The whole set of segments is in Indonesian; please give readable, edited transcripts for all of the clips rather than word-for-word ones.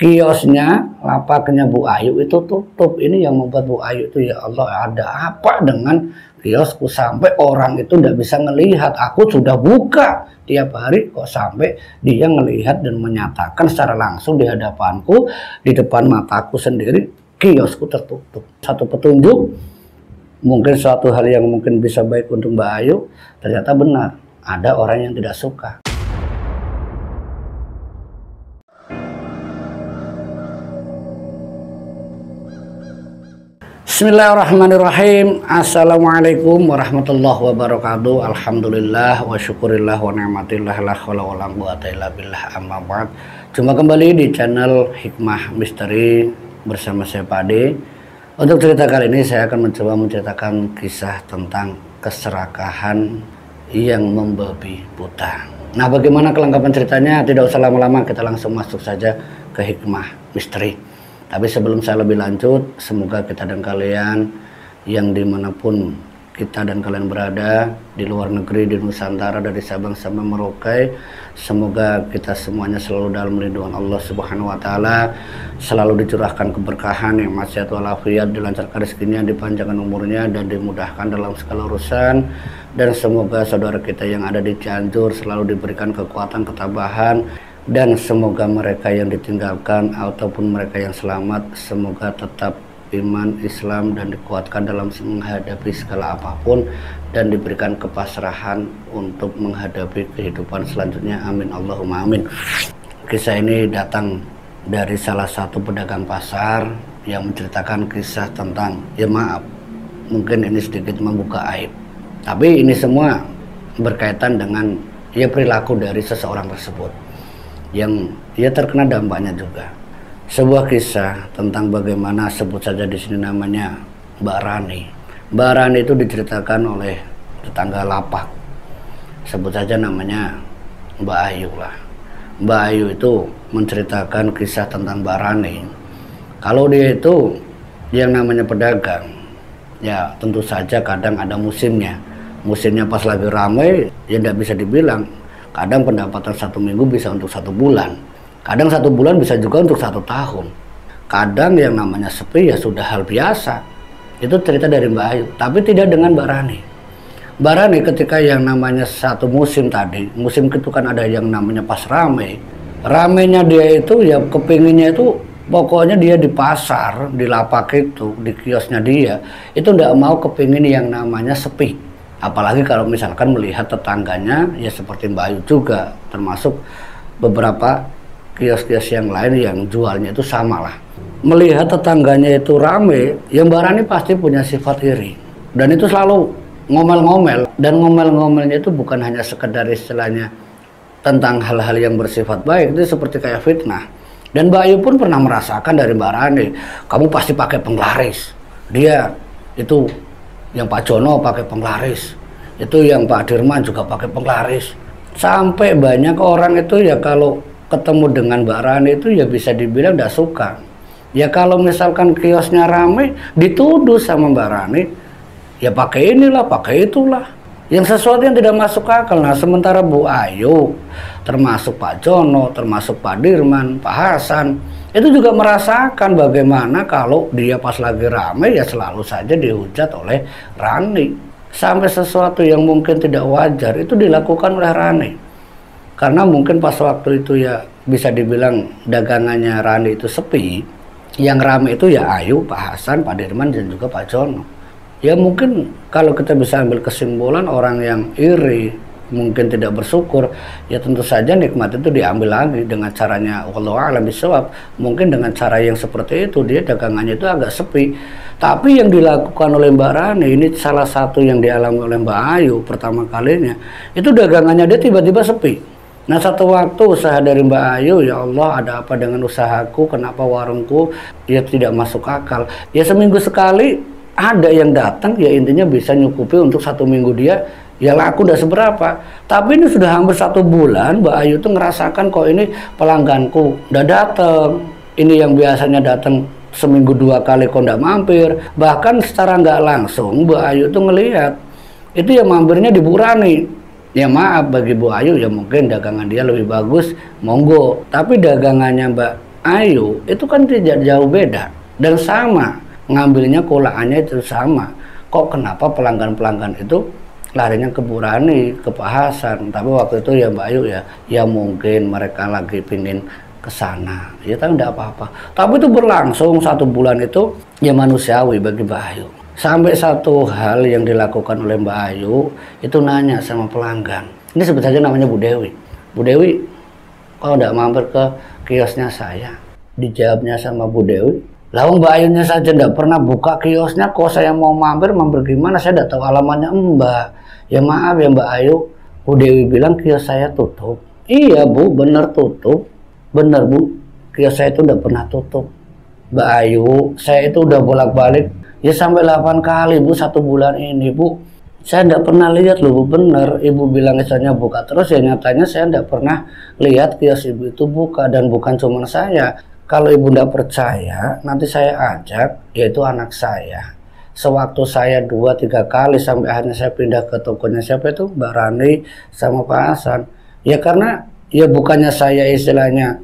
kiosnya, lapaknya Bu Ayu itu tutup. Ini yang membuat Bu Ayu itu, ya Allah, ada apa dengan kiosku sampai orang itu tidak bisa ngelihat. Aku sudah buka tiap hari, kok sampai dia ngelihat dan menyatakan secara langsung di hadapanku, di depan mataku sendiri, kiosku tertutup. Satu petunjuk, mungkin suatu hal yang mungkin bisa baik untuk Mbak Ayu, ternyata benar. Ada orang yang tidak suka. Bismillahirrahmanirrahim. Assalamualaikum warahmatullahi wabarakatuh. Alhamdulillah wa syukurillah wa ni'matillah la haula wala quwata illa billah, amma ba'd. Jumpa kembali di channel Hikmah Misteri bersama saya Pak Ade. Untuk cerita kali ini saya akan mencoba menceritakan kisah tentang keserakahan yang membabi buta. Nah, bagaimana kelengkapan ceritanya? Tidak usah lama-lama, kita langsung masuk saja ke Hikmah Misteri. Tapi sebelum saya lebih lanjut, semoga kita dan kalian yang dimanapun kita dan kalian berada, di luar negeri, di Nusantara, dari Sabang sampai Merauke, semoga kita semuanya selalu dalam lindungan Allah Subhanahu wa Ta'ala, selalu dicurahkan keberkahan, yang sehat walafiat, dilancarkan rezekinya, dipanjangkan umurnya, dan dimudahkan dalam segala urusan. Dan semoga saudara kita yang ada di Cianjur selalu diberikan kekuatan, ketabahan. Dan semoga mereka yang ditinggalkan ataupun mereka yang selamat, semoga tetap iman Islam dan dikuatkan dalam menghadapi segala apapun, dan diberikan kepasrahan untuk menghadapi kehidupan selanjutnya. Amin Allahumma amin. Kisah ini datang dari salah satu pedagang pasar yang menceritakan kisah tentang, ya maaf, mungkin ini sedikit membuka aib, tapi ini semua berkaitan dengan ya perilaku dari seseorang tersebut yang ia terkena dampaknya juga. Sebuah kisah tentang bagaimana, sebut saja di sini namanya Mbak Rani. Mbak Rani itu diceritakan oleh tetangga lapak. Sebut saja namanya Mbak Ayu lah. Mbak Ayu itu menceritakan kisah tentang Mbak Rani. Kalau dia itu yang namanya pedagang, ya tentu saja kadang ada musimnya. Musimnya pas lagi ramai, ya tidak bisa dibilang. Kadang pendapatan 1 minggu bisa untuk 1 bulan. Kadang 1 bulan bisa juga untuk 1 tahun. Kadang yang namanya sepi ya sudah hal biasa. Itu cerita dari Mbak Ayu. Tapi tidak dengan Mbak Rani. Mbak Rani ketika yang namanya satu musim tadi, musim itu kan ada yang namanya pas rame. Ramenya dia itu ya kepinginnya itu pokoknya dia di pasar, di lapak itu, di kiosnya dia, itu tidak mau kepingin yang namanya sepi. Apalagi kalau misalkan melihat tetangganya, ya seperti Mbak Ayu juga, termasuk beberapa kios-kios yang lain yang jualnya itu sama lah. Melihat tetangganya itu rame, ya Mbak Rani pasti punya sifat iri. Dan itu selalu ngomel-ngomel. Dan ngomel-ngomelnya itu bukan hanya sekedar istilahnya tentang hal-hal yang bersifat baik, itu seperti kayak fitnah. Dan Mbak Ayu pun pernah merasakan dari Mbak Rani, kamu pasti pakai penglaris. Dia itu yang Pak Jono pakai penglaris, itu yang Pak Dirman juga pakai penglaris. Sampai banyak orang itu ya kalau ketemu dengan Mbak Rani itu ya bisa dibilang tidak suka. Ya kalau misalkan kiosnya ramai, dituduh sama Mbak Rani, ya pakai inilah, pakai itulah, yang sesuatu yang tidak masuk akal. Nah, sementara Bu Ayu, termasuk Pak Jono, termasuk Pak Dirman, Pak Hasan, itu juga merasakan bagaimana kalau dia pas lagi ramai ya selalu saja dihujat oleh Rani. Sampai sesuatu yang mungkin tidak wajar itu dilakukan oleh Rani. Karena mungkin pas waktu itu ya bisa dibilang dagangannya Rani itu sepi. Yang ramai itu ya Ayu, Pak Hasan, Pak Dirman, dan juga Pak Jono. Ya mungkin kalau kita bisa ambil kesimpulan, orang yang iri, mungkin tidak bersyukur, ya tentu saja nikmat itu diambil lagi dengan caranya wallahu a'lam bishawab. Mungkin dengan cara yang seperti itu dia dagangannya itu agak sepi. Tapi yang dilakukan oleh Mbak Rani ini salah satu yang dialami oleh Mbak Ayu pertama kalinya, itu dagangannya dia tiba-tiba sepi. Nah, satu waktu usaha dari Mbak Ayu, ya Allah, ada apa dengan usahaku, kenapa warungku ya tidak masuk akal. Ya seminggu sekali ada yang datang, ya intinya bisa nyukupi untuk 1 minggu dia, ya laku udah seberapa. Tapi ini sudah hampir 1 bulan Mbak Ayu tuh ngerasakan kok ini pelangganku udah datang. Ini yang biasanya datang seminggu 2 kali kok nggak mampir. Bahkan secara nggak langsung Mbak Ayu tuh ngelihat itu yang mampirnya di Bu Rani. Ya maaf bagi Bu Ayu, ya mungkin dagangan dia lebih bagus, monggo. Tapi dagangannya Mbak Ayu itu kan tidak jauh beda dan sama, ngambilnya kolaannya itu sama. Kok kenapa pelanggan-pelanggan itu larinya ke Bu Rani, ke Pak Hasan? Tapi waktu itu ya Mbak Ayu ya mungkin mereka lagi pingin ke sana, ya kan enggak apa-apa. Tapi itu berlangsung 1 bulan itu ya manusiawi bagi Mbak Ayu. Sampai satu hal yang dilakukan oleh Mbak Ayu itu nanya sama pelanggan. Ini sebut saja namanya Bu Dewi. Bu Dewi, kok enggak mampir ke kiosnya saya? Dijawabnya sama Bu Dewi, lah Mbak Ayunya saja enggak pernah buka kiosnya, kok saya mau mampir gimana? Saya enggak tahu alamatnya Mbak. Ya maaf ya Mbak Ayu. Bu Dewi bilang kios saya tutup. Iya Bu, bener tutup. Bener Bu, kios saya itu udah pernah tutup. Mbak Ayu, saya itu udah bolak-balik ya sampai 8 kali Bu 1 bulan ini Bu. Saya enggak pernah lihat loh Bu, bener Ibu bilang misalnya buka terus, ya nyatanya saya enggak pernah lihat kios Ibu itu buka. Dan bukan cuma saya, kalau Ibu enggak percaya nanti saya ajak yaitu anak saya. Sewaktu saya 2-3 kali sampai akhirnya saya pindah ke tokonya siapa itu, Mbak Rani sama Pak Hasan. Ya karena ya bukannya saya istilahnya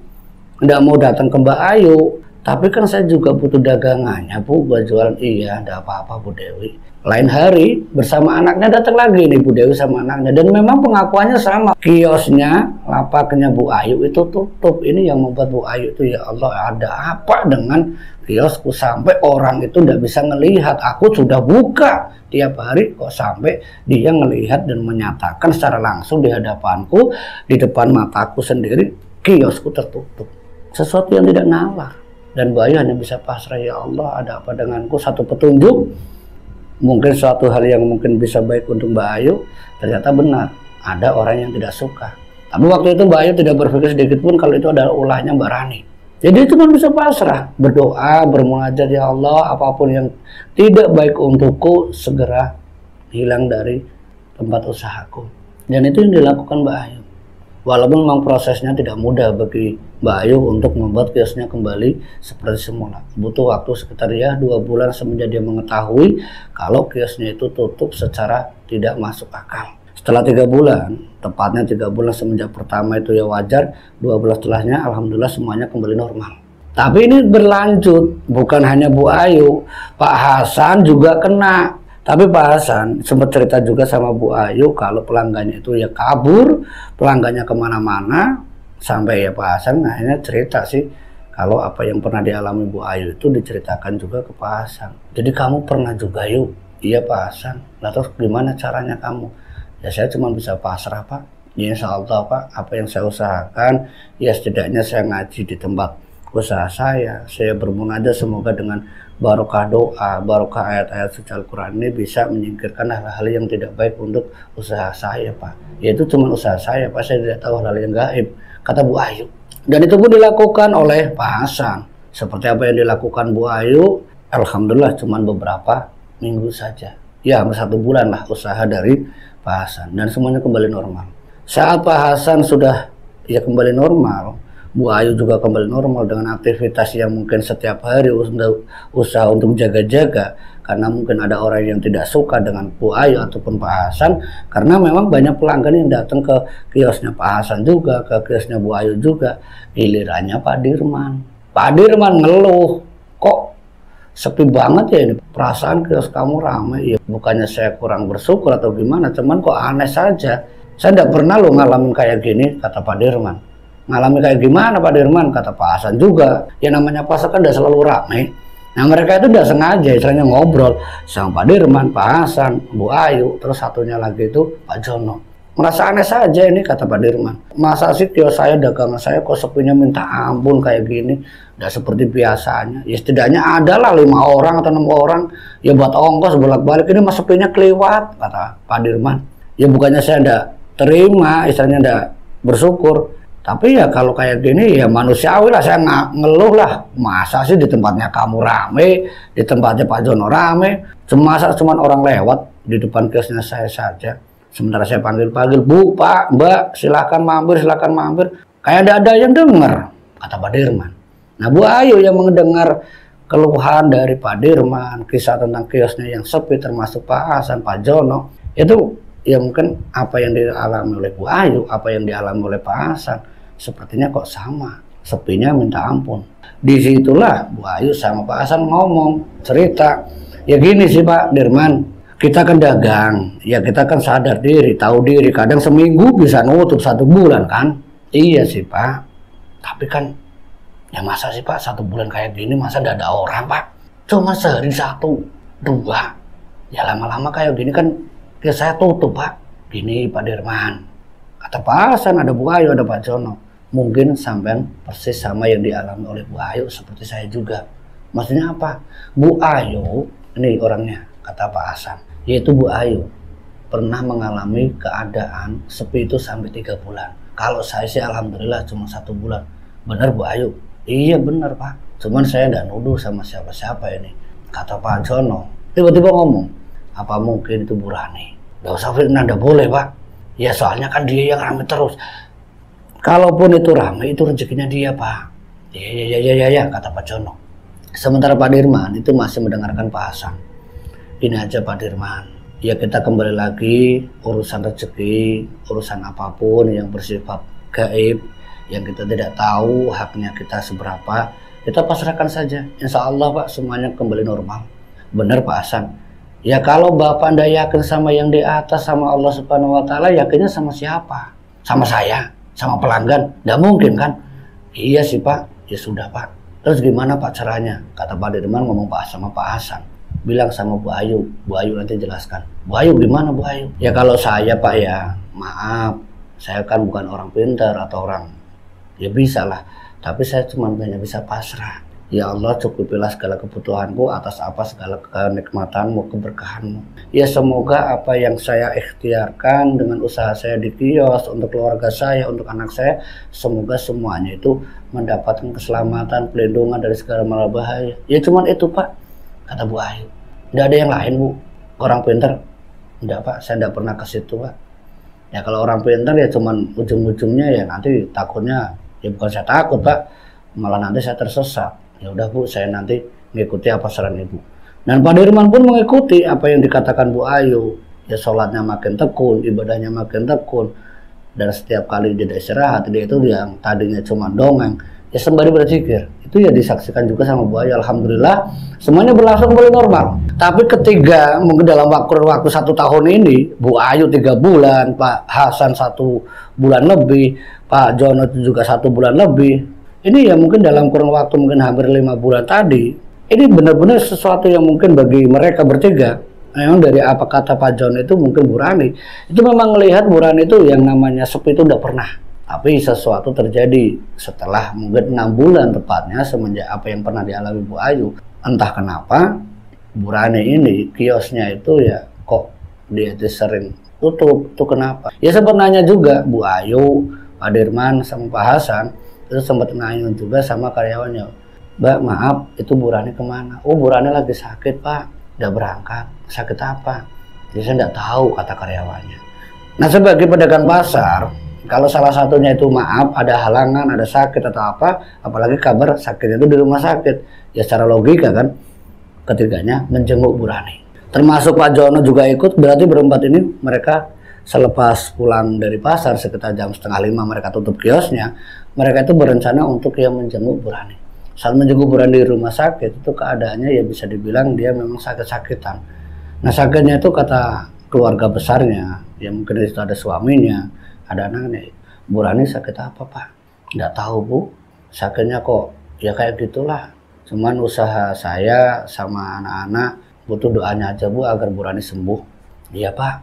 nggak mau datang ke Mbak Ayu, tapi kan saya juga butuh dagangannya Bu buat jualan. Iya, nggak apa-apa Bu Dewi. Lain hari bersama anaknya datang lagi nih Bu Dewi sama anaknya, dan memang pengakuannya sama. Kiosnya, lapaknya Bu Ayu itu tutup. Ini yang membuat Bu Ayu itu ya Allah, ada apa dengan kiosku sampai orang itu nggak bisa ngelihat. Aku sudah buka tiap hari kok sampai dia ngelihat dan menyatakan secara langsung di hadapanku, di depan mataku sendiri, kiosku tertutup. Sesuatu yang tidak nalar. Dan Bu Ayu hanya bisa pasrah, ya Allah ada apa denganku, satu petunjuk. Mungkin suatu hal yang mungkin bisa baik untuk Mbak Ayu, ternyata benar ada orang yang tidak suka. Tapi waktu itu Mbak Ayu tidak berpikir sedikit pun kalau itu adalah ulahnya Mbak Rani. Jadi cuma bisa pasrah, berdoa, bermunajat, ya Allah apapun yang tidak baik untukku segera hilang dari tempat usahaku. Dan itu yang dilakukan Mbak Ayu. Walaupun memang prosesnya tidak mudah bagi Mbak Ayu untuk membuat kiosnya kembali seperti semula. Butuh waktu sekitar ya 2 bulan semenjak dia mengetahui kalau kiosnya itu tutup secara tidak masuk akal. Setelah 3 bulan, tepatnya 3 bulan semenjak pertama itu ya wajar, 2 bulan setelahnya alhamdulillah semuanya kembali normal. Tapi ini berlanjut, bukan hanya Bu Ayu, Pak Hasan juga kena. Tapi Pak Hasan sempat cerita juga sama Bu Ayu kalau pelanggannya itu ya kabur, pelanggannya kemana-mana, sampai ya Pak Hasan akhirnya cerita sih kalau apa yang pernah dialami Bu Ayu itu diceritakan juga ke Pak Hasan. Jadi kamu pernah juga yuk? Iya Pak Hasan. Nah terus gimana caranya kamu? Ya saya cuma bisa pasrah Pak. Ya insya Allah Pak, apa yang saya usahakan ya setidaknya saya ngaji di tempat usaha saya bermunajat semoga dengan barokah doa, barokah ayat-ayat suci Al-Quran ini bisa menyingkirkan hal-hal yang tidak baik untuk usaha saya Pak. Yaitu cuma usaha saya Pak, saya tidak tahu hal yang gaib, kata Bu Ayu. Dan itu pun dilakukan oleh Pak Hasan. Seperti apa yang dilakukan Bu Ayu, alhamdulillah cuma beberapa minggu saja. Ya hampir 1 bulan lah usaha dari Pak Hasan dan semuanya kembali normal. Saat Pak Hasan sudah ya kembali normal, Bu Ayu juga kembali normal dengan aktivitas yang mungkin setiap hari usaha untuk jaga-jaga, karena mungkin ada orang yang tidak suka dengan Bu Ayu ataupun Pak Hasan, karena memang banyak pelanggan yang datang ke kiosnya Pak Hasan juga, ke kiosnya Bu Ayu juga. Gilirannya Pak Dirman ngeluh, kok sepi banget ya ini, perasaan kios kamu ramai. Ya bukannya saya kurang bersyukur atau gimana, cuman kok aneh saja, saya tidak pernah lo ngalamin kayak gini, kata Pak Dirman. Ngalami kayak gimana Pak Dirman, kata Pak Hasan juga. Ya namanya pasar kan udah selalu ramai. Nah mereka itu udah sengaja istilahnya ngobrol sama Pak Dirman, Pak Hasan, Bu Ayu, terus satunya lagi itu Pak Jono. Merasa aneh saja ini, kata Pak Dirman. Masa sih kios saya, dagangan saya kok sepinya minta ampun kayak gini, udah seperti biasanya. Ya setidaknya adalah 5 orang atau 6 orang ya buat ongkos bolak-balik, ini mas sepinya keliwat, kata Pak Dirman. Ya bukannya saya enggak terima, istilahnya enggak bersyukur, tapi ya kalau kayak gini ya manusiawi lah, saya ngeluh lah. Masa sih di tempatnya kamu rame, di tempatnya Pak Jono rame, masa cuma orang lewat di depan kiosnya saya saja. Sementara saya panggil-panggil, Bu, Pak, Mbak, silakan mampir. Kayak ada yang dengar, kata Pak Dirman. Nah Bu Ayu yang mendengar keluhan dari Pak Dirman, kisah tentang kiosnya yang sepi termasuk Pak Hasan, Pak Jono, itu ya mungkin apa yang dialami oleh Bu Ayu, apa yang dialami oleh Pak Hasan, sepertinya kok sama. sepinya minta ampun. Disitulah Bu Ayu sama Pak Hasan ngomong, cerita. Ya gini sih Pak Dirman, kita kan dagang, ya kita kan sadar diri, tahu diri. Kadang seminggu bisa nutup 1 bulan kan. Iya sih Pak, tapi kan ya masa sih Pak 1 bulan kayak gini masa nggak ada orang Pak. Cuma sehari 1, 2. Ya lama-lama kayak gini kan ya saya tutup Pak. Gini Pak Dirman, kata Pak Hasan, ada Bu Ayu, ada Pak Jono. Mungkin sampean persis sama yang dialami oleh Bu Ayu seperti saya juga. Maksudnya apa? Bu Ayu, ini orangnya, kata Pak Hasan, yaitu Bu Ayu pernah mengalami keadaan sepi itu sampai 3 bulan. Kalau saya sih alhamdulillah cuma 1 bulan. Benar Bu Ayu? Iya benar Pak. Cuman saya nggak nuduh sama siapa-siapa ini. Kata Pak Jono, tiba-tiba ngomong, apa mungkin itu Bu Rani? Gak usah fitnah, nggak boleh Pak. Ya soalnya kan dia yang rame terus. Kalaupun itu ramai, itu rezekinya dia Pak. Ya, kata Pak Jono. Sementara Pak Dirman itu masih mendengarkan Pak Hasan. Ini aja Pak Dirman, ya kita kembali lagi urusan rezeki, urusan apapun yang bersifat gaib, yang kita tidak tahu haknya kita seberapa, kita pasrahkan saja. Insya Allah Pak semuanya kembali normal. Benar Pak Hasan. Ya kalau Bapak ndak yakin sama yang di atas, sama Allah Subhanahu Wa Taala, yakinnya sama siapa? Sama saya? Sama pelanggan? Nggak mungkin kan? Iya sih Pak. Ya sudah Pak. Terus gimana Pak caranya? Kata Pak Dirman ngomong sama Pak Hasan. Bilang sama Bu Ayu. Bu Ayu nanti jelaskan. Bu Ayu gimana Bu Ayu? Ya kalau saya Pak ya, maaf. Saya kan bukan orang pintar atau orang. Ya bisa lah. Tapi saya cuma hanya bisa pasrah. Ya Allah, cukupilah segala kebutuhanku, atas apa segala kenikmatanmu, keberkahanmu. Ya semoga apa yang saya ikhtiarkan dengan usaha saya di kios, untuk keluarga saya, untuk anak saya, semoga semuanya itu mendapatkan keselamatan, pelindungan dari segala mara bahaya. Ya cuman itu Pak, kata Bu Ayu. Nggak ada yang lain Bu, orang pintar? Enggak Pak, saya nggak pernah ke situ Pak. Ya kalau orang pintar ya cuman ujung-ujungnya ya nanti takutnya, ya bukan saya takut Pak, malah nanti saya tersesat. Ya udah Bu, saya nanti mengikuti apa saran Ibu. Dan Pak Dirman pun mengikuti apa yang dikatakan Bu Ayu. Ya sholatnya makin tekun, ibadahnya makin tekun. Dan setiap kali dia istirahat, dia itu yang tadinya cuma dongeng, ya sembari berzikir. Itu ya disaksikan juga sama Bu Ayu. Alhamdulillah semuanya berlangsung kembali normal. Tapi ketiga, mungkin dalam waktu 1 tahun ini, Bu Ayu 3 bulan, Pak Hasan 1 bulan lebih, Pak Jono juga 1 bulan lebih. Ini ya mungkin dalam kurun waktu mungkin hampir 5 bulan tadi, ini benar-benar sesuatu yang mungkin bagi mereka bertiga, memang dari apa kata Pak John itu mungkin Bu Rani, itu memang melihat Bu Rani itu yang namanya sepi itu udah pernah. Tapi sesuatu terjadi setelah mungkin 6 bulan tepatnya semenjak apa yang pernah dialami Bu Ayu. Entah kenapa Bu Rani ini kiosnya itu ya kok dia itu sering tutup, itu kenapa? Ya sempat nanya juga Bu Ayu, Pak Dirman sama Pak Hasan. Terus sempat nanya juga sama karyawannya, Mbak maaf itu Bu Rani kemana? Oh Bu Rani lagi sakit Pak, udah berangkat. Sakit apa? Jadi saya nggak tahu, kata karyawannya. Nah sebagai pedagang pasar, kalau salah satunya itu maaf ada halangan, ada sakit atau apa, apalagi kabar sakitnya itu di rumah sakit, ya secara logika kan ketiganya menjenguk Bu Rani. Termasuk Pak Jono juga ikut, berarti berempat ini mereka selepas pulang dari pasar sekitar jam 4:30 mereka tutup kiosnya. Mereka itu berencana untuk yang menjenguk Bu Rani. Saat menjenguk Bu Rani di rumah sakit itu keadaannya ya bisa dibilang dia memang sakit-sakitan. Nah sakitnya itu kata keluarga besarnya, ya mungkin itu ada suaminya, ada anaknya. Bu Rani sakit apa Pak? Nggak tahu Bu. Sakitnya kok ya kayak gitulah. Cuman usaha saya sama anak-anak butuh doanya aja Bu agar Bu Rani sembuh. Iya Pak.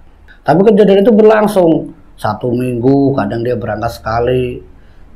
Tapi kejadian itu berlangsung 1 minggu, kadang dia berangkat sekali,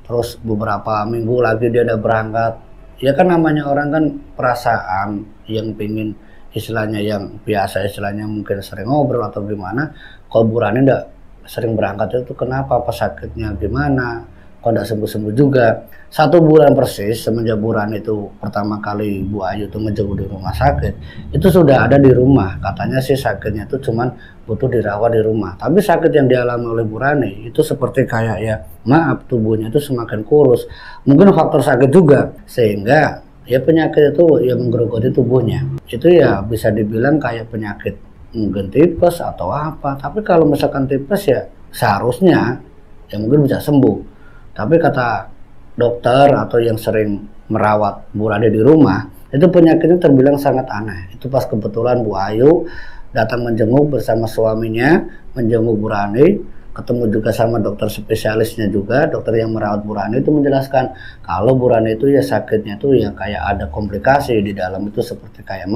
terus beberapa minggu lagi dia udah berangkat. Ya kan namanya orang kan perasaan yang pingin istilahnya yang biasa istilahnya mungkin sering ngobrol atau gimana. Kalau Bu Rani nggak sering berangkat itu kenapa? Apa sakitnya gimana? Kok nggak sembuh-sembuh juga? 1 bulan persis semenjak Bu Rani itu pertama kali Bu Ayu itu menjenguk di rumah sakit, itu sudah ada di rumah. Katanya sih sakitnya itu cuman butuh dirawat di rumah. Tapi sakit yang dialami oleh Bu Rani itu seperti kayak ya maaf tubuhnya itu semakin kurus. Mungkin faktor sakit juga sehingga ya penyakit itu ya menggerogoti tubuhnya. Itu ya bisa dibilang kayak penyakit mungkin tipes atau apa. Tapi kalau misalkan tipes ya seharusnya ya mungkin bisa sembuh. Tapi kata dokter atau yang sering merawat Bu Rani di rumah, itu penyakitnya terbilang sangat aneh. Itu pas kebetulan Bu Ayu datang menjenguk bersama suaminya, menjenguk Bu Rani, ketemu juga sama dokter spesialisnya juga, dokter yang merawat Bu Rani itu menjelaskan kalau Bu Rani itu ya sakitnya itu ya kayak ada komplikasi di dalam itu seperti kayak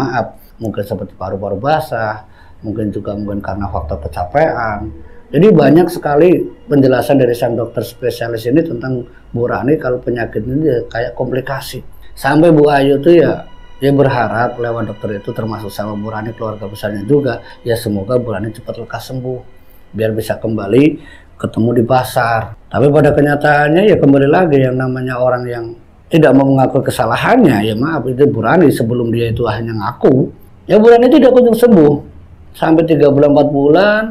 mungkin seperti paru-paru basah, mungkin karena faktor kecapean. Jadi banyak sekali penjelasan dari sang dokter spesialis ini tentang Bu Rani kalau penyakit ini ya kayak komplikasi. Sampai Bu Ayu tuh ya berharap lewat dokter itu termasuk sama Bu Rani keluarga besarnya juga ya semoga Bu Rani cepat lekas sembuh biar bisa kembali ketemu di pasar. Tapi pada kenyataannya ya kembali lagi yang namanya orang yang tidak mau mengakui kesalahannya, ya maaf itu Bu Rani sebelum dia itu hanya ngaku, ya Bu Rani tidak kunjung sembuh sampai 3 bulan 4 bulan.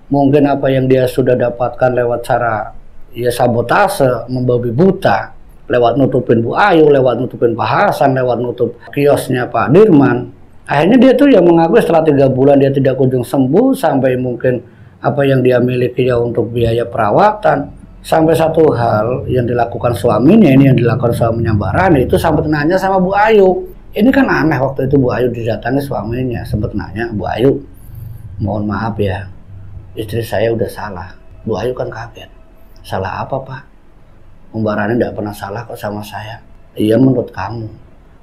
Mungkin apa yang dia sudah dapatkan lewat cara ya sabotase, membabi buta, lewat nutupin Bu Ayu, lewat nutupin Pak Hasan, lewat nutup kiosnya Pak Dirman. Akhirnya dia tuh yang mengaku setelah 3 bulan dia tidak kunjung sembuh, sampai mungkin apa yang dia miliki ya untuk biaya perawatan. Sampai satu hal yang dilakukan suaminya, ini yang dilakukan suaminya Mbak Rani itu sampai nanya sama Bu Ayu. Ini kan aneh, waktu itu Bu Ayu didatangi suaminya, sempat nanya, Bu Ayu, mohon maaf ya, istri saya udah salah. Bu Ayu kan kaget. Salah apa Pak? Mbak Rani tidak pernah salah kok sama saya. Iya menurut kamu.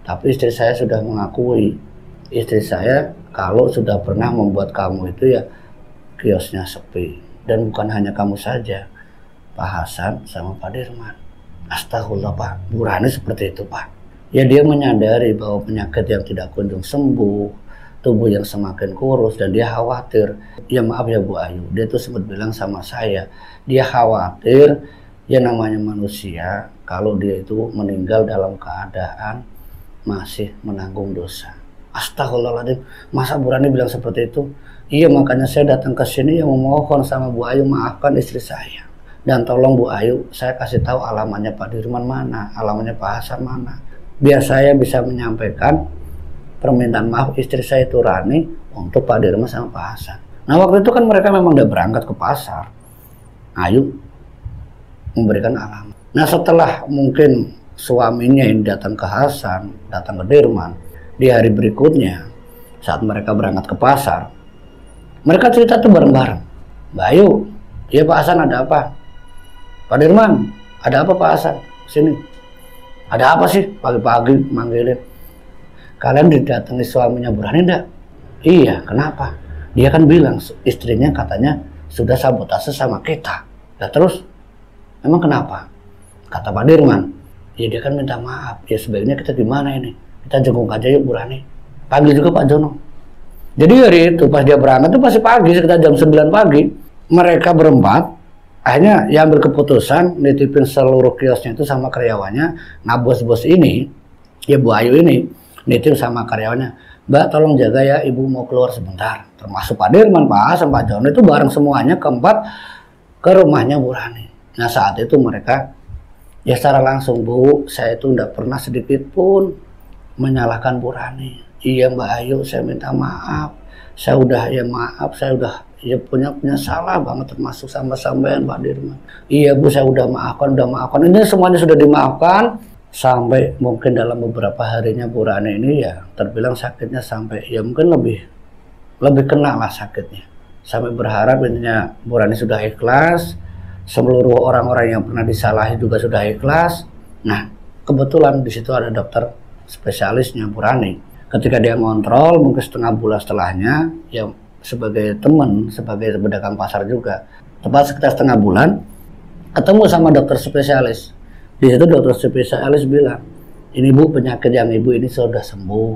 Tapi istri saya sudah mengakui. Istri saya kalau sudah pernah membuat kamu itu ya kiosnya sepi. Dan bukan hanya kamu saja. Pak Hasan sama Pak Dirman. Astagfirullah Pak. Bu Rani seperti itu Pak. Ya dia menyadari bahwa penyakit yang tidak kunjung sembuh, tubuh yang semakin kurus, dan dia khawatir. Ya maaf ya Bu Ayu, dia tuh sempat bilang sama saya, dia khawatir ya namanya manusia kalau dia itu meninggal dalam keadaan masih menanggung dosa. Astagfirullahaladzim, masa Bu Rani bilang seperti itu? Iya, makanya saya datang ke sini yang memohon sama Bu Ayu, maafkan istri saya. Dan tolong Bu Ayu, saya kasih tahu alamatnya Pak Dirman mana, alamatnya Pak Hasan mana, biar saya bisa menyampaikan permintaan maaf istri saya itu Rani untuk Pak Dirman sama Pak Hasan. Nah waktu itu kan mereka memang udah berangkat ke pasar. Ayu memberikan alamat. Nah setelah mungkin suaminya ini datang ke Hasan, datang ke Dirman, di hari berikutnya saat mereka berangkat ke pasar, mereka cerita tuh bareng-bareng. Mbak Ayu, iya Pak Hasan ada apa? Pak Dirman, ada apa Pak Hasan? Sini. Ada apa sih pagi-pagi manggilin? Kalian didatangi suaminya Bu Rani enggak? Iya, kenapa? Dia kan bilang istrinya katanya sudah sabotase sama kita. Nah terus, emang kenapa? Kata Pak Dirman, ya dia kan minta maaf. Ya sebaiknya kita gimana ini? Kita jenguk aja yuk Bu Rani. Pagi juga Pak Jono. Jadi hari itu pas dia berangkat itu pasti pagi, sekitar jam 9 pagi. Mereka berempat akhirnya ya ambil keputusan nitipin seluruh kiosnya itu sama karyawannya. Nah bos-bos ini, ya Bu Ayu ini, nitip sama karyawannya, Mbak tolong jaga ya, ibu mau keluar sebentar. Termasuk Pak Dirman, Pak Hasan, Pak Jono itu bareng semuanya keempat ke rumahnya Bu Rani. Nah saat itu mereka ya secara langsung, Bu, saya itu tidak pernah sedikit pun menyalahkan Bu Rani. Iya Mbak Ayu, saya minta maaf. Saya udah ya maaf, saya udah ya punya salah banget termasuk sama sampean Pak Dirman. Iya Bu, saya udah maafkan. Ini semuanya sudah dimaafkan. Sampai mungkin dalam beberapa harinya Bu Rani ini ya terbilang sakitnya sampai ya mungkin lebih kena lah sakitnya. Sampai berharap intinya Bu Rani sudah ikhlas, seluruh orang-orang yang pernah disalahi juga sudah ikhlas. Nah kebetulan di situ ada dokter spesialisnya Bu Rani. Ketika dia ngontrol mungkin setengah bulan setelahnya, ya sebagai teman, sebagai pedagang pasar juga, tepat sekitar setengah bulan ketemu sama dokter spesialis. Di situ dokter spesialis bilang, ini Bu penyakit yang ibu ini sudah sembuh,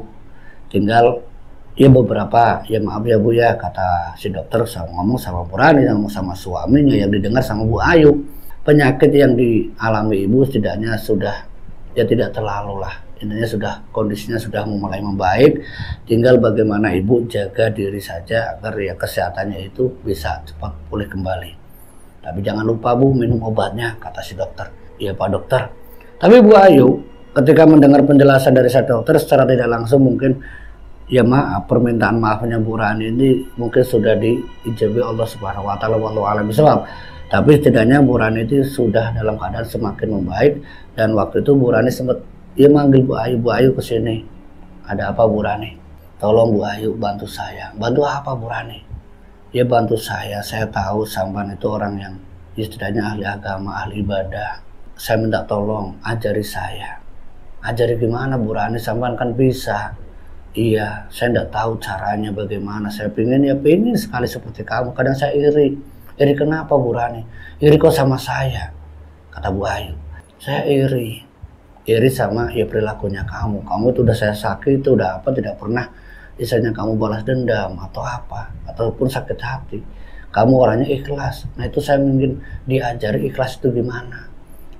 tinggal ya beberapa, ya maaf ya Bu ya, kata si dokter ngomong sama Bu Rani, ngomong sama suaminya yang didengar sama Bu Ayu, penyakit yang dialami ibu setidaknya sudah ya tidak terlalu lah, intinya sudah kondisinya sudah mulai membaik, tinggal bagaimana ibu jaga diri saja agar ya kesehatannya itu bisa cepat pulih kembali. Tapi jangan lupa Bu minum obatnya, kata si dokter. Iya Pak Dokter. Tapi Bu Ayu ketika mendengar penjelasan dari si dokter secara tidak langsung mungkin Ya maaf, permintaan maafnya Bu Rani ini mungkin sudah diijabi Allah Subhanahu wa taala, wallahu a'lam bishawab. Tapi setidaknya Bu Rani itu sudah dalam keadaan semakin membaik, dan waktu itu Bu Rani sempat dia manggil Bu Ayu ke sini. Ada apa Bu Rani? Tolong Bu Ayu bantu saya. Bantu apa Bu Rani? Ya bantu saya tahu sampan itu orang yang setidaknya ahli agama, ahli ibadah. Saya minta tolong ajari saya. Ajari gimana Bu Rani? Sampan kan bisa. Iya, saya tidak tahu caranya bagaimana. Saya pengen sekali seperti kamu. Kadang saya iri. Iri kenapa Bu Rani? Iri kok sama saya, kata Bu Ayu. Saya iri. Iri sama perilakunya kamu. Kamu itu udah saya sakit, itu udah apa, tidak pernah misalnya kamu balas dendam atau apa, ataupun sakit hati. Kamu orangnya ikhlas. Nah itu saya ingin diajari ikhlas itu gimana,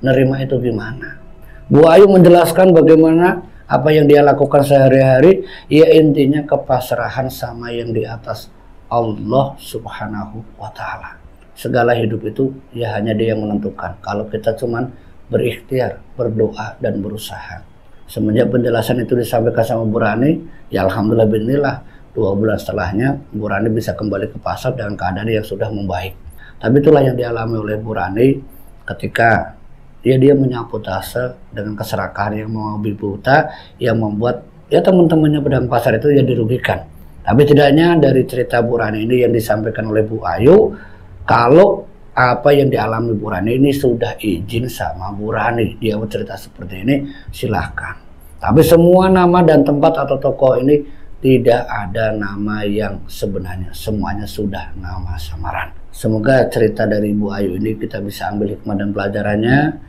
nerima itu gimana. Bu Ayu menjelaskan bagaimana apa yang dia lakukan sehari-hari, ya intinya kepasrahan sama yang di atas, Allah Subhanahu wa taala. Segala hidup itu ya hanya Dia yang menentukan. Kalau kita cuman berikhtiar, berdoa dan berusaha. Semenjak penjelasan itu disampaikan sama Bu Rani, ya alhamdulillah binillah 2 bulan setelahnya Bu Rani bisa kembali ke pasar dengan keadaan yang sudah membaik. Tapi itulah yang dialami oleh Bu Rani ketika dia menyapu tase dengan keserakahan yang membabi buta, yang membuat teman-temannya pedagang pasar itu dirugikan. Tapi tidaknya dari cerita Bu Rani ini yang disampaikan oleh Bu Ayu, kalau apa yang dialami Bu Rani ini sudah izin sama Bu Rani, dia bercerita seperti ini, silahkan. Tapi semua nama dan tempat atau toko ini tidak ada nama yang sebenarnya, semuanya sudah nama samaran. Semoga cerita dari Bu Ayu ini kita bisa ambil hikmah dan pelajarannya.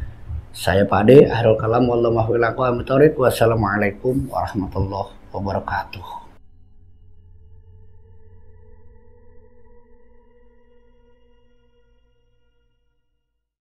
Saya Pak Ade, akhirul kalam, wassalamualaikum warahmatullahi wabarakatuh.